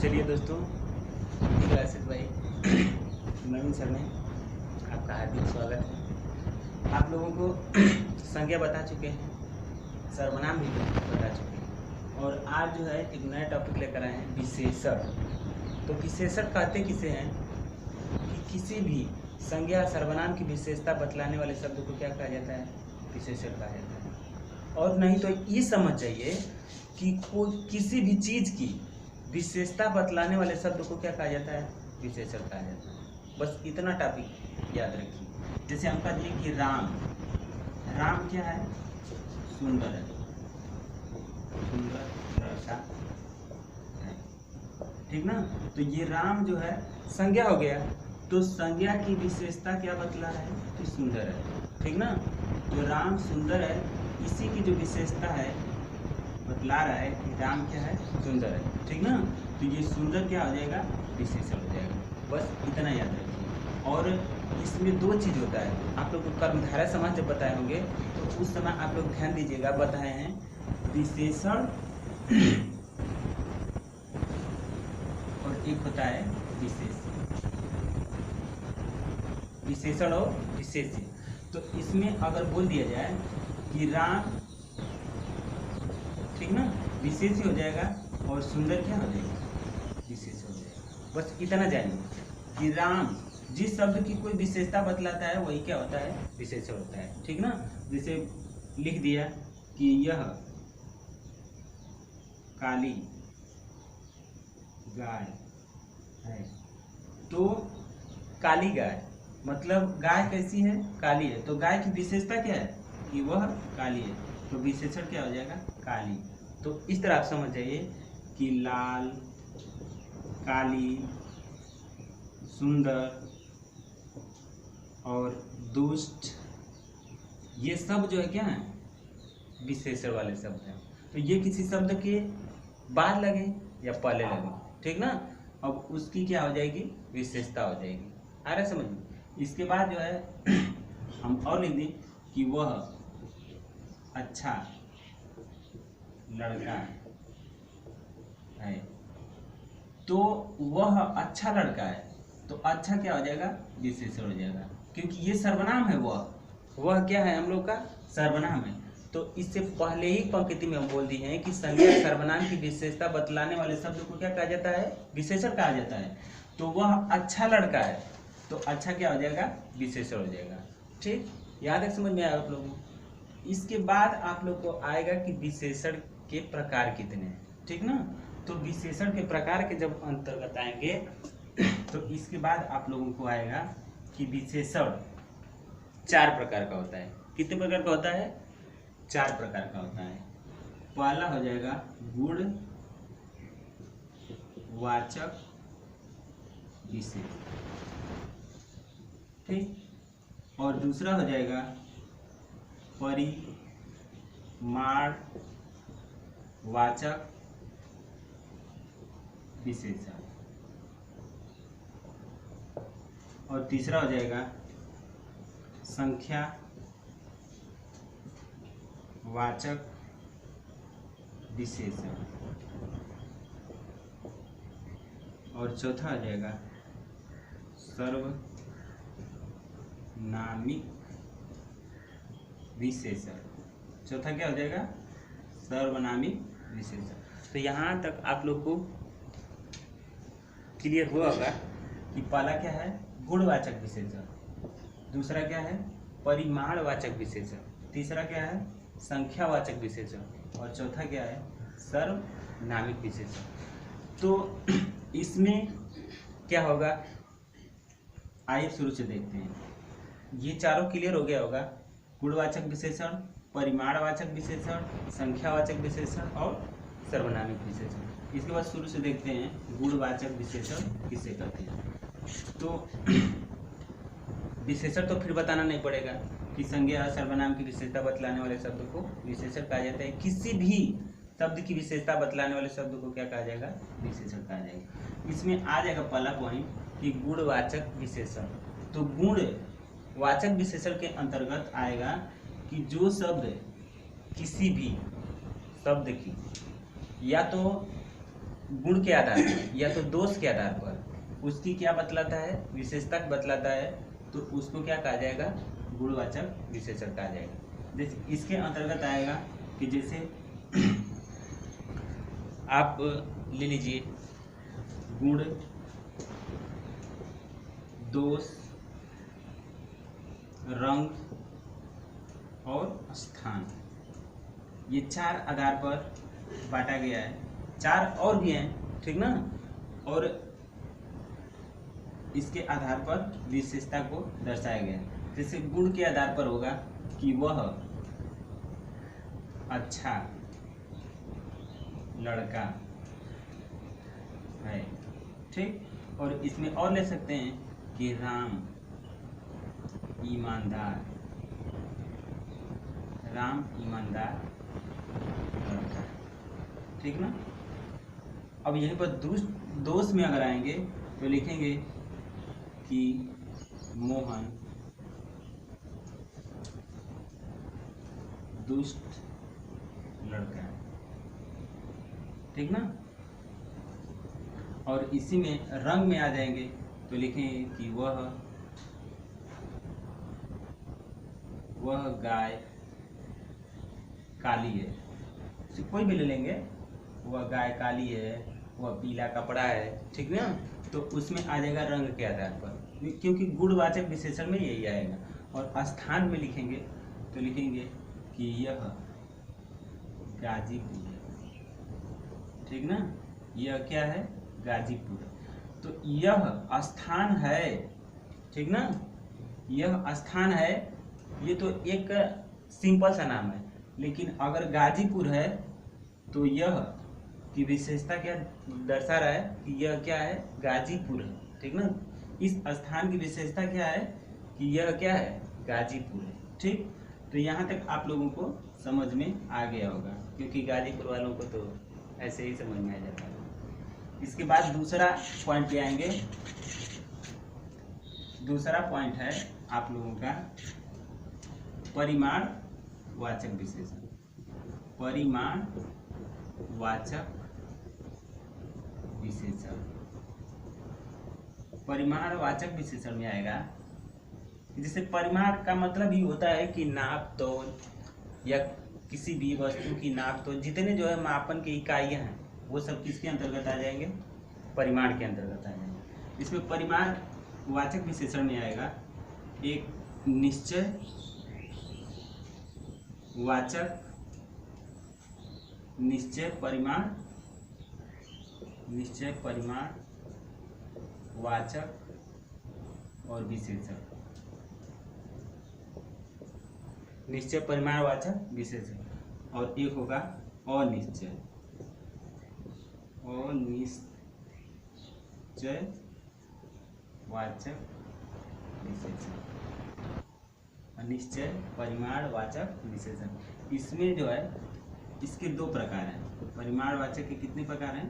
चलिए दोस्तों, क्लासेस भाई नवीन सर में आपका हार्दिक स्वागत है। आप लोगों को संज्ञा बता चुके हैं, सर्वनाम भी बता चुके हैं और आज जो है एक नया टॉपिक लेकर आए हैं, विशेषण। तो विशेषण कहते किसे हैं कि किसी भी संज्ञा सर्वनाम की विशेषता बतलाने वाले शब्द को क्या कहा जाता है? विशेषण कहा जाता है। और नहीं तो ये समझ जाइए कि कोई किसी भी चीज़ की विशेषता बतलाने वाले शब्द को क्या कहा जाता है? विशेषण कहा जाता है। बस इतना टॉपिक याद रखिए। जैसे हम कह दिए कि राम, राम क्या है? सुंदर है, सुंदर लड़का है, ठीक ना। तो ये राम जो है संज्ञा हो गया, तो संज्ञा की विशेषता क्या बतला रहा है? कि सुंदर है, ठीक ना। तो राम सुंदर है, इसी की जो विशेषता है बतला रहा है कि राम क्या है? सुंदर है, ठीक ना। तो ये सुंदर क्या हो जाएगा? विशेषण हो जाएगा। बस इतना याद रखिए। और इसमें दो चीज़ होता है। आप लोग को कर्मधारय समास जब बताए होंगे तो उस समय आप लोग ध्यान दीजिएगा, बताए हैं विशेषण और एक होता है विशेष्य, विशेषण और विशेष्य। तो इसमें अगर बोल दिया जाए कि राम, ठीक ना, विशेष हो जाएगा और सुंदर क्या हो जाएगा? विशेष हो जाएगा। बस इतना जानिए कि राम जिस शब्द की कोई विशेषता बतलाता है वही क्या होता है? विशेष होता है, ठीक ना। जैसे लिख दिया कि यह काली गाय है, तो काली गाय मतलब गाय कैसी है? काली है। तो गाय की विशेषता क्या है? कि वह काली है, तो विशेषण क्या हो जाएगा? काली। तो इस तरह आप समझ जाइए कि लाल, काली, सुंदर और दुष्ट, ये सब जो है क्या है? विशेषण वाले शब्द हैं। तो ये किसी शब्द के बाद लगे या पहले लगे, ठीक ना। अब उसकी क्या हो जाएगी? विशेषता हो जाएगी। आ रहा है समझ में? इसके बाद जो है हम और लिख दें कि वह अच्छा लड़का है, तो वह अच्छा लड़का है, तो अच्छा क्या हो जाएगा? विशेषण हो जाएगा, क्योंकि ये सर्वनाम है। वह क्या है? हम लोग का सर्वनाम है। तो इससे पहले ही पंक्ति में हम बोल दिए हैं कि संज्ञा सर्वनाम की विशेषता बतलाने वाले शब्द को क्या कहा जाता है? विशेषण कहा जाता है। तो वह अच्छा लड़का है, तो अच्छा क्या हो जाएगा? विशेषण हो जाएगा। ठीक, याद है? समझ में आया आप लोगों को? इसके बाद आप लोग को आएगा कि विशेषण के प्रकार कितने हैं, ठीक ना। तो विशेषण के प्रकार के जब अंतर्गत आएंगे तो इसके बाद आप लोगों को आएगा कि विशेषण 4 प्रकार का होता है। कितने प्रकार का होता है? 4 प्रकार का होता है। पहला हो जाएगा गुण वाचक विशेषण, ठीक। और दूसरा हो जाएगा परिमाण वाचक विशेषण, और तीसरा हो जाएगा संख्या वाचक विशेषण, और चौथा हो जाएगा सर्वनामिक विशेषण। चौथा क्या हो जाएगा? सर्वनामिक विशेषण। तो यहाँ तक आप लोग को क्लियर हुआ होगा कि पहला क्या है? गुणवाचक विशेषण, दूसरा क्या है? परिमाणवाचक विशेषण, तीसरा क्या है? संख्यावाचक विशेषण, और चौथा क्या है? सर्वनामिक विशेषण। तो इसमें क्या होगा? आइए शुरू से देखते हैं। ये चारों क्लियर हो गया होगा? गुणवाचक विशेषण, परिमाणवाचक विशेषण, संख्यावाचक विशेषण और सर्वनामिक विशेषण। इसके बाद शुरू से देखते हैं गुणवाचक विशेषण किसे कहते हैं। तो विशेषण तो फिर बताना नहीं पड़ेगा कि संज्ञा और सर्वनाम की विशेषता बतलाने वाले शब्द को विशेषण कहा जाता है। किसी भी शब्द की विशेषता बतलाने वाले शब्द को क्या कहा जाएगा? विशेषण कहा जाएगा। इसमें आ जाएगा पहला पॉइंट कि गुणवाचक विशेषण। तो गुणवाचक विशेषण के अंतर्गत आएगा कि जो शब्द किसी भी शब्द की या तो गुण के आधार पर या तो दोष के आधार पर उसकी क्या बतलाता है, विशेषता बतलाता है, तो उसको क्या कहा जाएगा, गुणवाचक विशेषण कहा जाएगा। जैसे इसके अंतर्गत आएगा कि जैसे आप ले लीजिए गुण, दोष, रंग और स्थान, ये 4 आधार पर बांटा गया है। 4 और भी हैं, ठीक ना। और इसके आधार पर विशेषता को दर्शाया गया है। जैसे गुण के आधार पर होगा कि वह अच्छा लड़का है, ठीक। और इसमें और ले सकते हैं कि राम ईमानदार, राम ईमानदार लड़का, ठीक ना। अब यहीं पर दोष में अगर आएंगे तो लिखेंगे कि मोहन दुष्ट लड़का है, ठीक ना। और इसी में रंग में आ जाएंगे तो लिखेंगे कि वह गाय काली है, कोई भी ले लेंगे, वह गाय काली है, वह पीला कपड़ा है, ठीक ना। तो उसमें आ जाएगा रंग के आधार पर, क्योंकि गुणवाचक विशेषण में यही आएगा। और स्थान में लिखेंगे तो लिखेंगे कि यह गाजीपुर है, ठीक ना। यह क्या है, गाजीपुर। तो यह स्थान है, ठीक ना, यह स्थान है। ये तो एक सिंपल सा नाम है, लेकिन अगर गाजीपुर है तो यह की विशेषता क्या दर्शा रहा है कि यह क्या है, गाजीपुर है, ठीक ना। इस स्थान की विशेषता क्या है कि यह क्या है, गाजीपुर है, ठीक। तो यहाँ तक आप लोगों को समझ में आ गया होगा, क्योंकि गाजीपुर वालों को तो ऐसे ही समझ में आ जाता है। इसके बाद दूसरा पॉइंट ले आएंगे। दूसरा पॉइंट है आप लोगों का परिमाणवाचक विशेषण। परिमाणवाचक विशेषण, परिमाणवाचक विशेषण में आएगा जैसे परिमाण का मतलब ही होता है कि नाप तोल या किसी भी वस्तु की नाप तोल, जितने जो है मापन की इकाइयां हैं वो सब किसके अंतर्गत आ जाएंगे, परिमाण के अंतर्गत आ जाएंगे। इसमें परिमाणवाचक विशेषण में आएगा एक निश्चय वाचक, निश्चय परिमाण वाचक और विशेषण। निश्चय परिमाणवाचक विशेषण और एक होगा अनिश्चय, अनिश्चय वाचक विशेषण। अनिश्चय परिमाणवाचक विशेषण, इसमें जो है इसके 2 प्रकार हैं। परिमाणवाचक के कितने प्रकार हैं,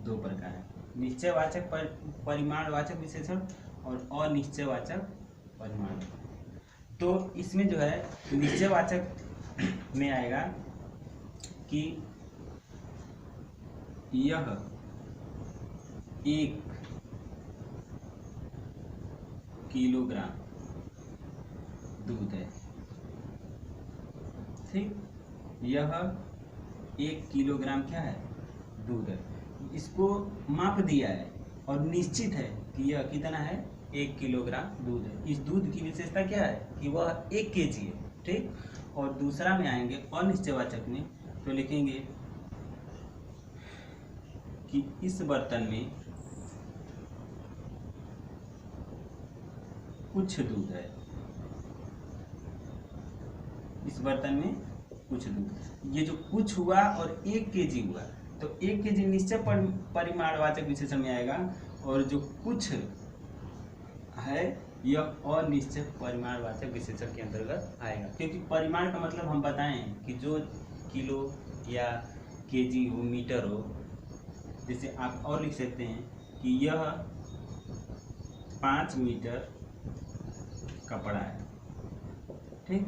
2 प्रकार हैं। निश्चयवाचक परिमाणवाचक विशेषण और अनिश्चयवाचक परिमाण। तो इसमें जो है निश्चयवाचक में आएगा कि यह 1 किलोग्राम दूध है, ठीक। यह 1 किलोग्राम क्या है, दूध है। इसको माप दिया है और निश्चित है कि यह कितना है, 1 किलोग्राम दूध है। इस दूध की विशेषता क्या है कि वह 1 kg है, ठीक। और दूसरा में आएंगे अनिश्चयवाचक में तो लिखेंगे कि इस बर्तन में कुछ दूध है, इस बर्तन में कुछ दूध। ये जो कुछ हुआ और 1 kg हुआ, तो 1 kg निश्चय परिमाणवाचक विशेषण में आएगा और जो कुछ है यह अनिश्चय परिमाणवाचक विशेषण के अंतर्गत आएगा। क्योंकि परिमाण का मतलब हम बताएं कि जो किलो या केजी हो, मीटर हो। जैसे आप और लिख सकते हैं कि यह 5 मीटर कपड़ा है, ठीक।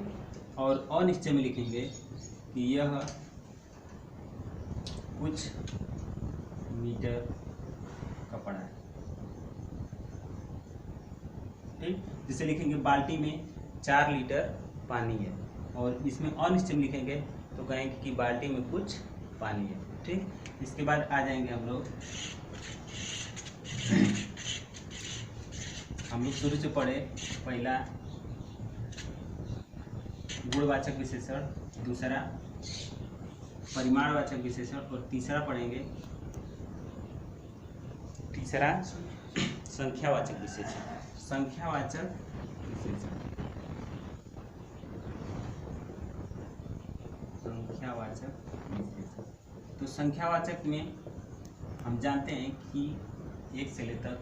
और अनिश्चय में लिखेंगे कि यह कुछ मीटर कपड़ा है। ठीक, जिसे लिखेंगे बाल्टी में 4 लीटर पानी है, और इसमें अनिश्चित लिखेंगे तो कहेंगे कि बाल्टी में कुछ पानी है। ठीक, इसके बाद आ जाएंगे हम लोग शुरू से पढ़े पहला गुणवाचक विशेषण, दूसरा परिमाणवाचक विशेषण, और तीसरा पढ़ेंगे संख्यावाचक विशेषण। संख्यावाचक विशेषण, तो संख्यावाचक में हम जानते हैं कि 1 से लेकर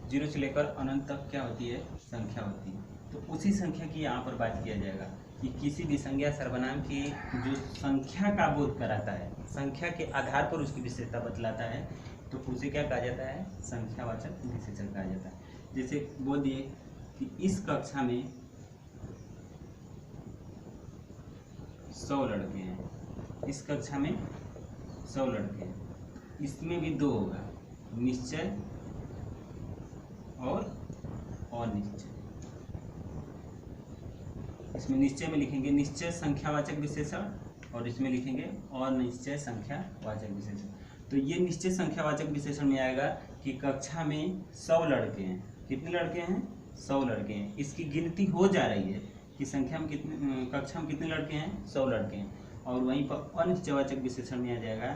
0 से लेकर अनंत तक क्या होती है, संख्या होती है। तो उसी संख्या की यहाँ पर बात किया जाएगा कि किसी भी संज्ञा सर्वनाम की जो संख्या का बोध कराता है, संख्या के आधार पर उसकी विशेषता बतलाता है, तो उसे क्या कहा जाता है, संख्यावाचक विशेषण कहा जाता है। जैसे बोल दिए कि इस कक्षा में 100 लड़के हैं, इस कक्षा में 100 लड़के हैं, इसमें भी 2 होगा, निश्चय और अनिश्चय। इसमें निश्चय में लिखेंगे निश्चय संख्यावाचक विशेषण, और इसमें लिखेंगे अनिश्चय संख्यावाचक विशेषण। तो ये निश्चय संख्यावाचक विशेषण में आएगा कि कक्षा में 100 लड़के हैं। कितने लड़के हैं, 100 लड़के हैं। इसकी गिनती हो जा रही है कि संख्या में कक्षा में कितने लड़के हैं, 100 लड़के हैं। और वहीं पर अनिश्चयवाचक विशेषण में आ जाएगा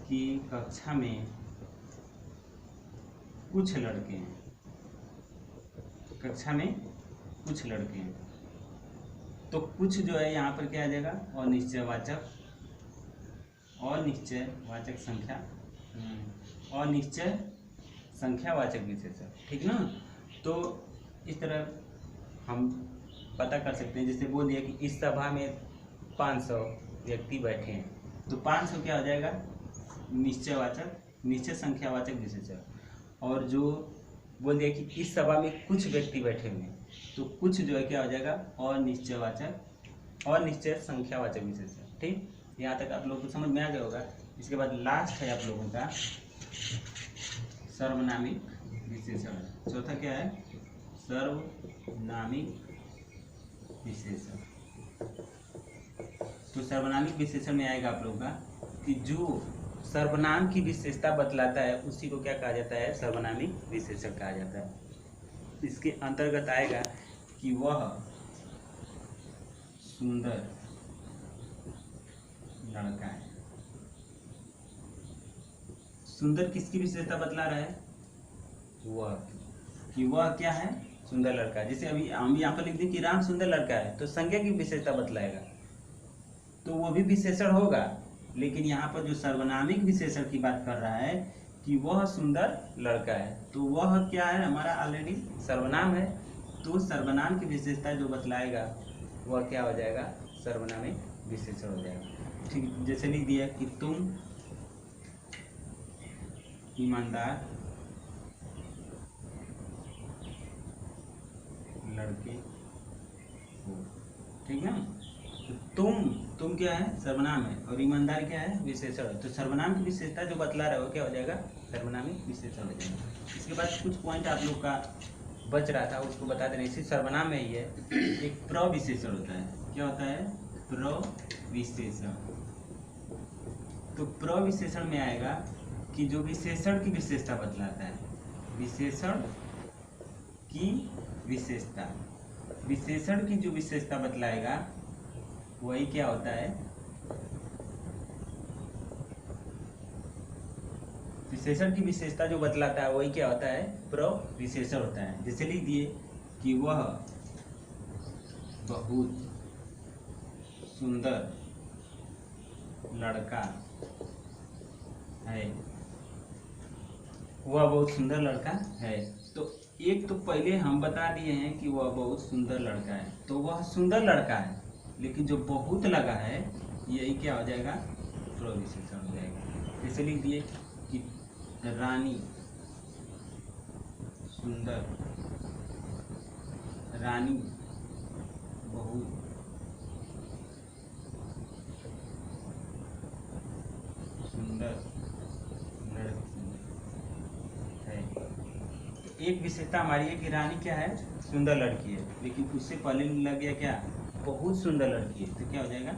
कि कक्षा में कुछ लड़के हैं, कक्षा में कुछ लड़के हैं। तो कुछ जो है यहाँ पर क्या आ जाएगा, अनिश्चयवाचक संख्या, अनिश्चय संख्यावाचक विशेषण। ठीक ना। तो इस तरह हम पता कर सकते हैं। जैसे बोल दिया कि इस सभा में 500 व्यक्ति बैठे हैं, तो 500 क्या हो जाएगा, निश्चय संख्यावाचक विशेषण। और जो बोल दिया कि इस सभा में कुछ व्यक्ति बैठे हुए हैं, तो कुछ जो है क्या हो जाएगा, अनिश्चय संख्यावाचक विशेषण। ठीक, यहाँ तक आप लोगों को समझ में आ गया होगा। इसके बाद लास्ट है आप लोगों का सर्वनामिक विशेषण। चौथा क्या है, सर्वनामिक विशेषण। तो सर्वनामिक विशेषण में आएगा आप लोगों का कि जो सर्वनाम की विशेषता बतलाता है उसी को क्या कहा जाता है, सर्वनामिक विशेषण कहा जाता है। इसके अंतर्गत आएगा कि वह सुंदर लड़का है। सुंदर किसकी विशेषता बतला रहा है, वह क्या है, सुंदर लड़का है। जैसे अभी हम यहाँ पर लिख दें कि राम सुंदर लड़का है, तो संज्ञा की विशेषता बतलाएगा, तो वो भी विशेषण होगा। लेकिन यहाँ पर जो सर्वनामिक विशेषण की बात कर रहा है कि वह सुंदर लड़का है, तो वह क्या है, हमारा ऑलरेडी सर्वनाम है। तो सर्वनाम की विशेषता जो बतलाएगा वह क्या हो जाएगा, सर्वनामिक विशेषण हो जाएगा। ठीक, जैसे लिख दिया कि तुम ईमानदार लड़के हो। ठीक है, तो तुम क्या है, सर्वनाम है, और ईमानदार क्या है, विशेषण है। तो सर्वनाम की विशेषता जो बतला रहा है वो क्या हो जाएगा, सर्वनामिक विशेषण हो जाएगा। इसके बाद कुछ पॉइंट आप लोग का बच रहा था, उसको बता देना। इसी सर्वनाम में ही है एक प्रविशेषण होता है। क्या होता है, प्रविशेषण। तो प्रविशेषण में आएगा कि जो विशेषण की विशेषता बतलाता है, विशेषण की विशेषता, विशेषण की जो विशेषता बतलाएगा वही क्या होता है, विशेषण की विशेषता जो बतलाता है वही क्या होता है, प्रविशेषण होता है। जैसे लिख दिए कि वह बहुत सुंदर लड़का है, वह बहुत सुंदर लड़का है। तो एक तो पहले हम बता दिए हैं कि वह बहुत सुंदर लड़का है, तो वह सुंदर लड़का है, लेकिन जो बहुत लगा है यही क्या हो जाएगा, प्रविशेषण हो जाएगा। जैसे लिख दिए कि रानी सुंदर, रानी बहुत सुंदर एक विशेषता हमारी है कि रानी क्या है, सुंदर लड़की है, लेकिन उससे पहले लग गया क्या, बहुत सुंदर लड़की है, तो क्या हो जाएगा,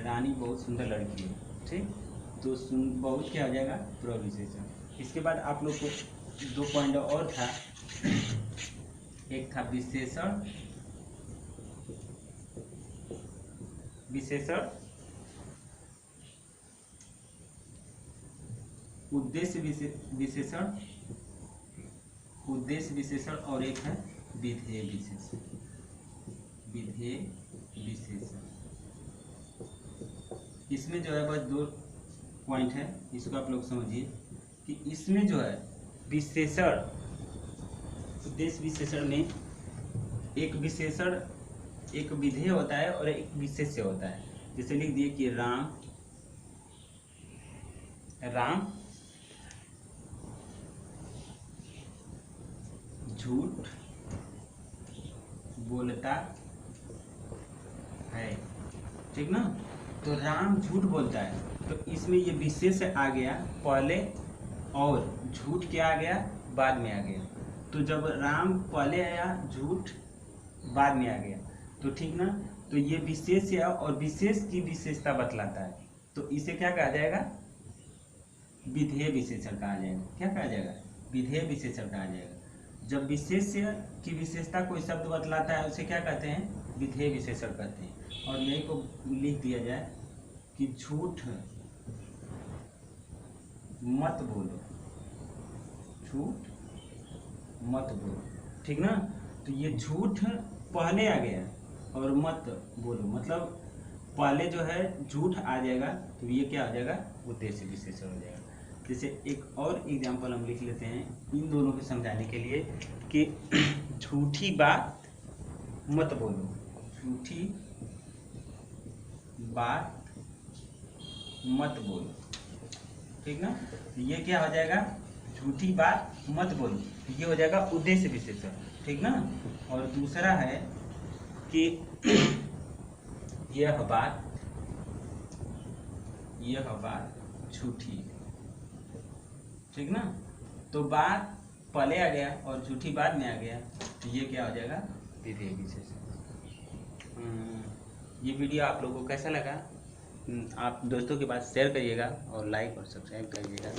रानी बहुत सुंदर लड़की है। ठीक, तो बहुत क्या हो जाएगा, प्रविशेषण। इसके बाद आप लोग को 2 पॉइंट और था, एक था विशेषण, उद्देश्य विशेषण, उद्देश्य विशेषण, और एक है विधेय विशेषण, विधेय विशेषण। इसमें जो है बस 2 पॉइंट है, इसको आप लोग समझिए कि इसमें जो है विशेषण, उद्देश्य विशेषण में एक विशेषण, एक विधेय होता है और एक विशेष्य होता है। जैसे लिख दिए कि राम झूठ बोलता है, ठीक ना। तो राम झूठ बोलता है, तो इसमें ये विशेष आ गया पहले और झूठ क्या आ गया, बाद में आ गया। तो जब राम पहले आया, झूठ बाद में आ गया, तो ठीक ना। तो ये विशेष है और विशेष की विशेषता बतलाता है, तो इसे क्या कहा जाएगा, विधेय विशेषण कहा जाएगा। क्या कहा जाएगा, विधेय विशेषण कहा जाएगा। जब विशेष की विशेषता कोई शब्द बतलाता है उसे क्या कहते हैं, विधेय विशेषण कहते हैं। और यही को लिख दिया जाए कि झूठ मत बोलो, झूठ मत बोलो, ठीक ना। तो ये झूठ पहले आ गया और मत बोलो, मतलब पहले जो है झूठ आ जाएगा, तो ये क्या हो जाएगा, उद्देश्य विशेषण हो जाएगा। जैसे एक और एग्जाम्पल हम लिख लेते हैं इन दोनों को समझाने के लिए कि झूठी बात मत बोलो, झूठी बात मत बोलो, ठीक ना। तो ये क्या हो जाएगा, झूठी बात मत बोलो, ये हो जाएगा उद्देश्य विशेषण, ठीक ना। और दूसरा है कि यह बात झूठी है, ठीक ना। तो बात पहले आ गया और झूठी बाद में आ गया, तो ये क्या हो जाएगा, विधेय विशेषण। ये वीडियो आप लोगों को कैसा लगा, आप दोस्तों के पास शेयर करिएगा और लाइक और सब्सक्राइब करिएगा।